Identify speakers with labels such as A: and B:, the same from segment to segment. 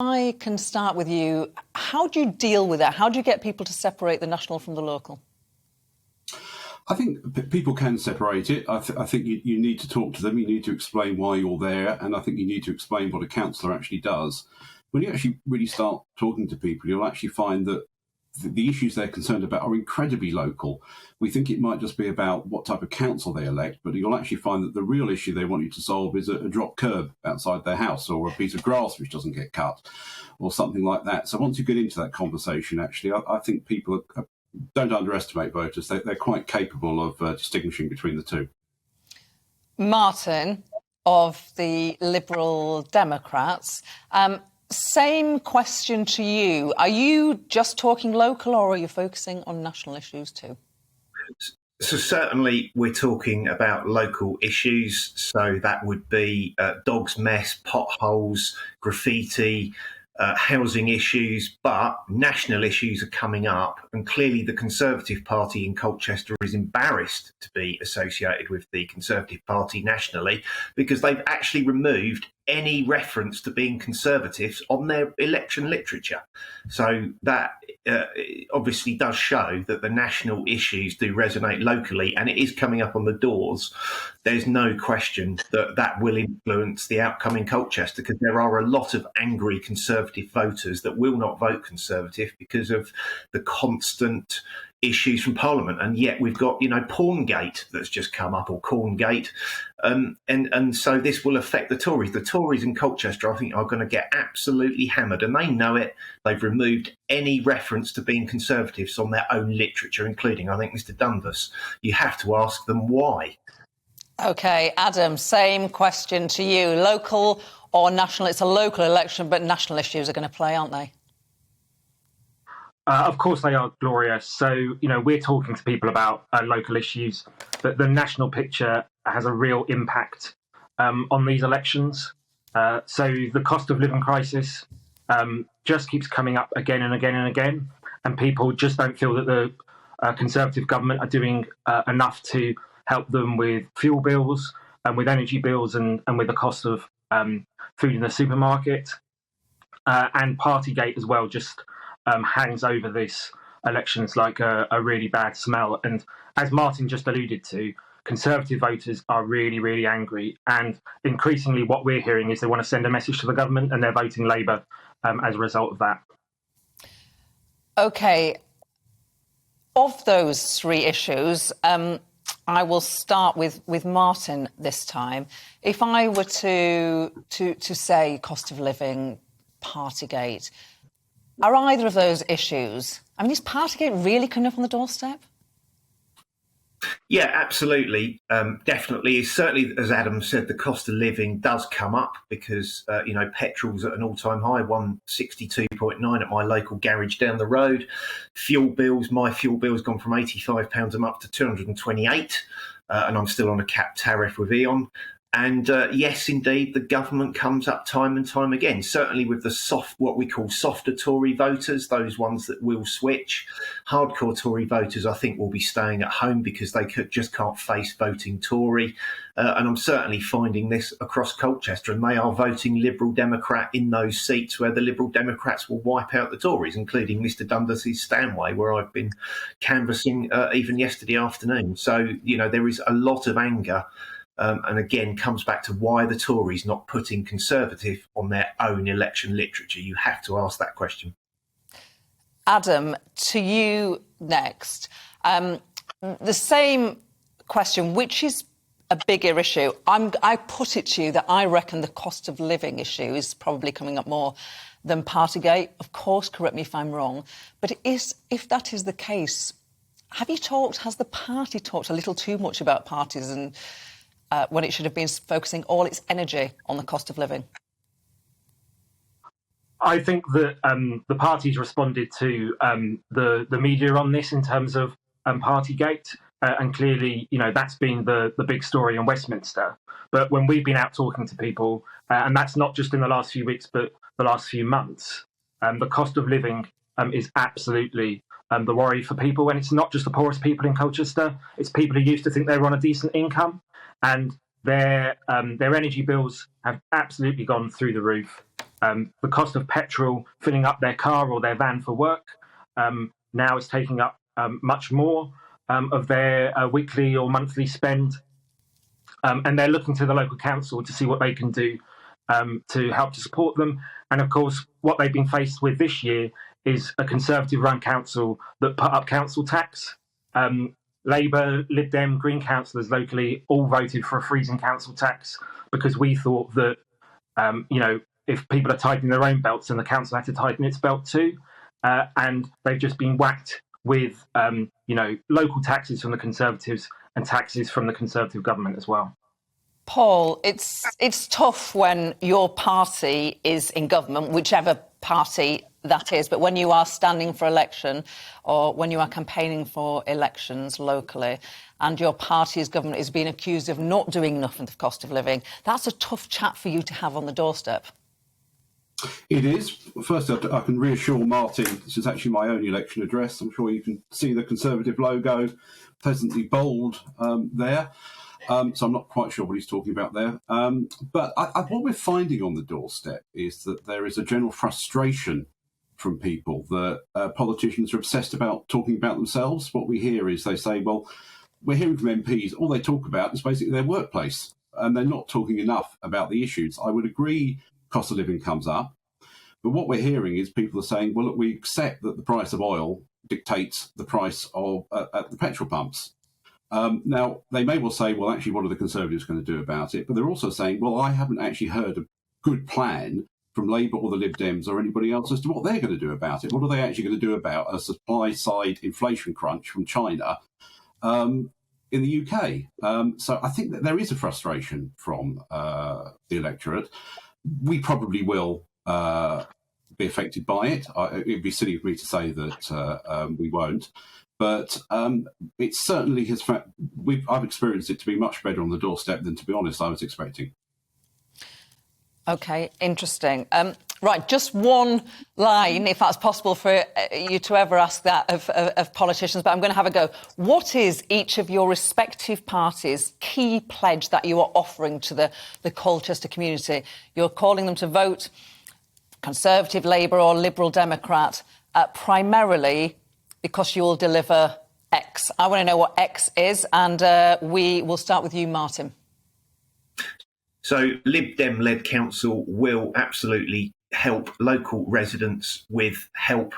A: I can start with you. How do you deal with that? How do you get people to separate the national from the local?
B: I think people can separate it. I think you need to talk to them. You need to explain why you're there. And I think you need to explain what a councillor actually does. When you actually really start talking to people, you'll actually find that the issues they're concerned about are incredibly local. We think it might just be about what type of council they elect, but you'll actually find that the real issue they want you to solve is a drop curb outside their house, or a piece of grass which doesn't get cut, or something like that. So once you get into that conversation, actually, I think people don't underestimate voters. They're quite capable of distinguishing between the two.
A: Martin, of the Liberal Democrats, same question to you. Are you just talking local, or are you focusing on national issues too?
C: So certainly we're talking about local issues. So that would be dogs' mess, potholes, graffiti, housing issues, but national issues are coming up, and clearly the Conservative Party in Colchester is embarrassed to be associated with the Conservative Party nationally, because they've actually removed any reference to being Conservatives on their election literature. So that obviously does show that the national issues do resonate locally, and it is coming up on the doors. There's no question that that will influence the outcome in Colchester, because there are a lot of angry Conservative voters that will not vote Conservative because of the constant issues from Parliament. And yet we've got, Porngate that's just come up, or Corngate. And so this will affect the Tories. The Tories in Colchester, I think, are going to get absolutely hammered, and they know it. They've removed any reference to being Conservatives on their own literature, including, I think, Mr Dundas. You have to ask them why.
A: OK, Adam, same question to you. Local or national? It's a local election, but national issues are going to play, aren't they?
D: Of course they are, Gloria. So, we're talking to people about local issues, but the national picture has a real impact on these elections. So the cost of living crisis just keeps coming up again and again and again, and people just don't feel that the Conservative government are doing enough to help them with fuel bills and with energy bills and with the cost of food in the supermarket. And Partygate as well just hangs over this elections like a really bad smell. And as Martin just alluded to, Conservative voters are really, really angry. And increasingly what we're hearing is they want to send a message to the government, and they're voting Labour as a result of that.
A: OK. Of those three issues, I will start with Martin this time. If I were to say cost of living, Partygate, are either of those issues, is Partygate really coming up on the doorstep?
C: Yeah, absolutely. Definitely. Certainly, as Adam said, the cost of living does come up because, petrol's at an all-time high, 162.9 at my local garage down the road. Fuel bills, my fuel bill's gone from £85 a month to 228, and I'm still on a capped tariff with E.ON. And yes, indeed, the government comes up time and time again, certainly with the what we call softer Tory voters, those ones that will switch. Hardcore Tory voters, I think, will be staying at home because they just can't face voting Tory. And I'm certainly finding this across Colchester, and they are voting Liberal Democrat in those seats where the Liberal Democrats will wipe out the Tories, including Mr Dundas's Stanway, where I've been canvassing even yesterday afternoon. So, there is a lot of anger. And again, comes back to why the Tories not putting Conservative on their own election literature. You have to ask that question.
A: Adam, to you next. The same question, which is a bigger issue? I put it to you that I reckon the cost of living issue is probably coming up more than Partygate. Of course, correct me if I'm wrong. But if that is the case, has the party talked a little too much about parties and when it should have been focusing all its energy on the cost of living?
D: I think that the parties responded to the media on this in terms of Partygate, and clearly, that's been the big story in Westminster. But when we've been out talking to people, and that's not just in the last few weeks, but the last few months, the cost of living is absolutely the worry for people. And it's not just the poorest people in Colchester, it's people who used to think they were on a decent income, and their energy bills have absolutely gone through the roof. The cost of petrol, filling up their car or their van for work, now is taking up much more of their weekly or monthly spend. And they're looking to the local council to see what they can do to help to support them. And of course, what they've been faced with this year is a Conservative-run council that put up council tax. Labour, Lib Dem, Green councillors locally all voted for a freezing council tax because we thought that, if people are tightening their own belts, then the council had to tighten its belt too. And they've just been whacked with, local taxes from the Conservatives and taxes from the Conservative government as well.
A: Paul, it's tough when your party is in government, whichever party that is, but when you are standing for election or when you are campaigning for elections locally and your party's government is being accused of not doing enough with the cost of living, that's a tough chat for you to have on the doorstep.
B: It is. First, I can reassure Martin, this is actually my own election address. I'm sure you can see the Conservative logo, pleasantly bold there. So I'm not quite sure what he's talking about there. But what we're finding on the doorstep is that there is a general frustration from people that politicians are obsessed about talking about themselves. What we hear is they say, well, we're hearing from MPs, all they talk about is basically their workplace, and they're not talking enough about the issues. I would agree cost of living comes up, but what we're hearing is people are saying, well, look, we accept that the price of oil dictates the price of at the petrol pumps. Now, they may well say, well, actually, what are the Conservatives going to do about it? But they're also saying, well, I haven't actually heard a good plan from Labour or the Lib Dems or anybody else as to what they're going to do about it. What are they actually going to do about a supply-side inflation crunch from China in the UK? So I think that there is a frustration from the electorate. We probably will be affected by it. It'd be silly of me to say that we won't. But it certainly has. I've experienced it to be much better on the doorstep than, to be honest, I was expecting.
A: OK, interesting. Right, just one line, if that's possible for you to ever ask that of politicians, but I'm going to have a go. What is each of your respective parties' key pledge that you are offering to the Colchester community? You're calling them to vote Conservative, Labour or Liberal Democrat, primarily because you will deliver X. I want to know what X is, and we will start with you, Martin.
C: So Lib Dem-led council will absolutely help local residents with help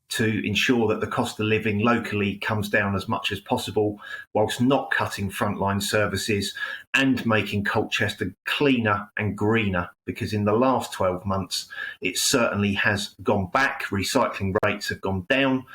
C: to ensure that the cost of living locally comes down as much as possible, whilst not cutting frontline services and making Colchester cleaner and greener, because in the last 12 months, it certainly has gone back. Recycling rates have gone down.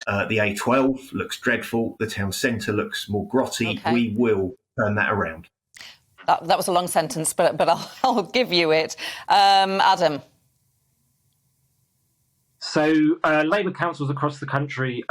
C: The A12 looks dreadful. The town centre looks more grotty. Okay. We will turn that around.
A: That was a long sentence, but I'll give you it. Adam.
D: So Labour councils across the country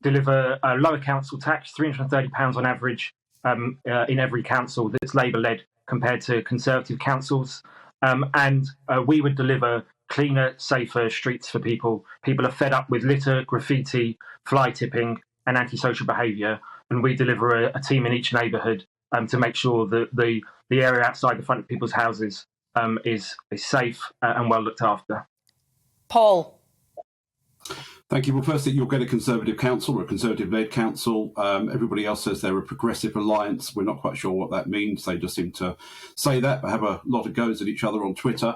D: deliver a lower council tax, £330 on average in every council that's Labour-led compared to Conservative councils. And we would deliver cleaner, safer streets for people. People are fed up with litter, graffiti, fly tipping and antisocial behaviour. And we deliver a team in each neighbourhood to make sure that the area outside the front of people's houses is safe and well looked after.
A: Paul.
B: Thank you. Well, firstly, you'll get a Conservative council or a Conservative-led council. Everybody else says they're a progressive alliance. We're not quite sure what that means. They just seem to say that, but have a lot of goes at each other on Twitter.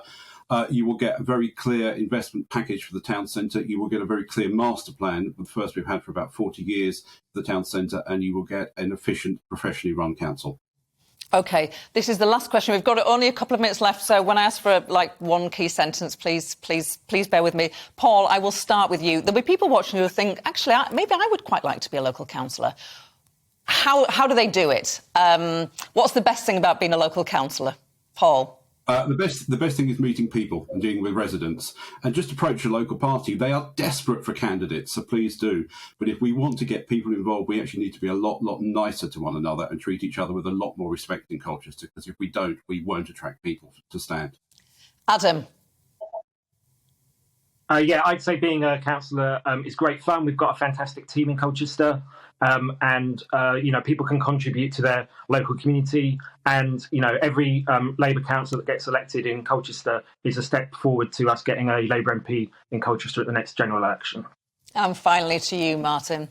B: You will get a very clear investment package for the town centre. You will get a very clear master plan, the first we've had for about 40 years for the town centre, and you will get an efficient, professionally run council.
A: OK, this is the last question. We've got only a couple of minutes left, so when I ask for one key sentence, please bear with me. Paul, I will start with you. There'll be people watching who think, actually, maybe I would quite like to be a local councillor. How do they do it? What's the best thing about being a local councillor? Paul?
B: The best thing is meeting people and dealing with residents, and just approach your local party. They are desperate for candidates, so please do. But if we want to get people involved, we actually need to be a lot nicer to one another and treat each other with a lot more respect in Colchester, because if we don't, we won't attract people to stand.
A: Adam.
D: Yeah, I'd say being a councillor is great fun. We've got a fantastic team in Colchester, and people can contribute to their local community. And every Labour councillor that gets elected in Colchester is a step forward to us getting a Labour MP in Colchester at the next general election.
A: And finally, to you, Martin.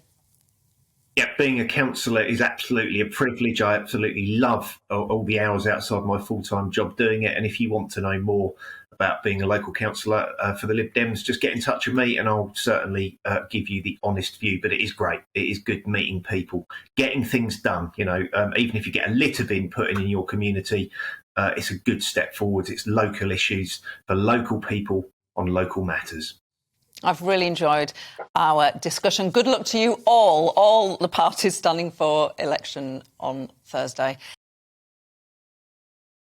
C: Yeah, being a councillor is absolutely a privilege. I absolutely love all the hours outside my full-time job doing it. And if you want to know more about being a local councillor for the Lib Dems, just get in touch with me and I'll certainly give you the honest view. But it is great. It is good meeting people, getting things done. Even if you get a little bit input in your community, it's a good step forward. It's local issues for local people on local matters.
A: I've really enjoyed our discussion. Good luck to you all the parties standing for election on Thursday.